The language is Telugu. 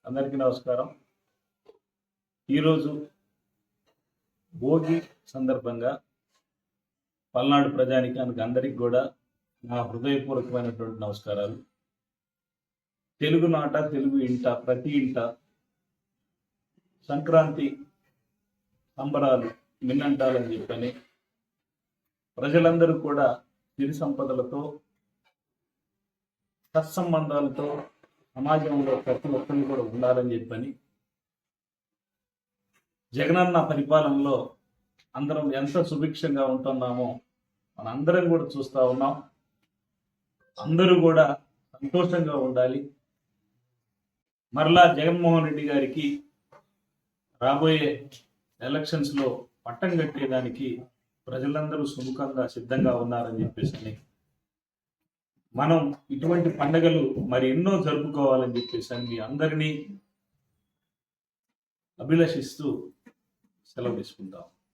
అందరికీ నమస్కారం. ఈరోజు భోగి సందర్భంగా పల్నాడు ప్రజానికానికి అందరికి కూడా నా హృదయపూర్వకమైనటువంటి నమస్కారాలు. తెలుగునాట, తెలుగు ఇంట, ప్రతి ఇంట సంక్రాంతి సంబరాలు మిన్నంటాలని చెప్పని ప్రజలందరూ కూడా సిరి సంపదలతో, సత్సంబంధాలతో సమాజంలో ప్రతి ఒక్కరిని కూడా ఉండాలని చెప్పని జగనన్న పరిపాలనలో అందరం ఎంత సుభిక్షంగా ఉంటున్నామో మనందరం కూడా చూస్తూ ఉన్నాం. అందరూ కూడా సంతోషంగా ఉండాలి. మరలా జగన్మోహన్ రెడ్డి గారికి రాబోయే ఎలక్షన్స్లో పట్టం కట్టేదానికి ప్రజలందరూ సుముఖంగా సిద్ధంగా ఉన్నారని చెప్పేసి మనం ఇటువంటి పండుగలు మరి ఎన్నో జరుపుకోవాలని చెప్పేసి మీ అందరినీ అభిలషిస్తూ సెలవు తీసుకుంటాం.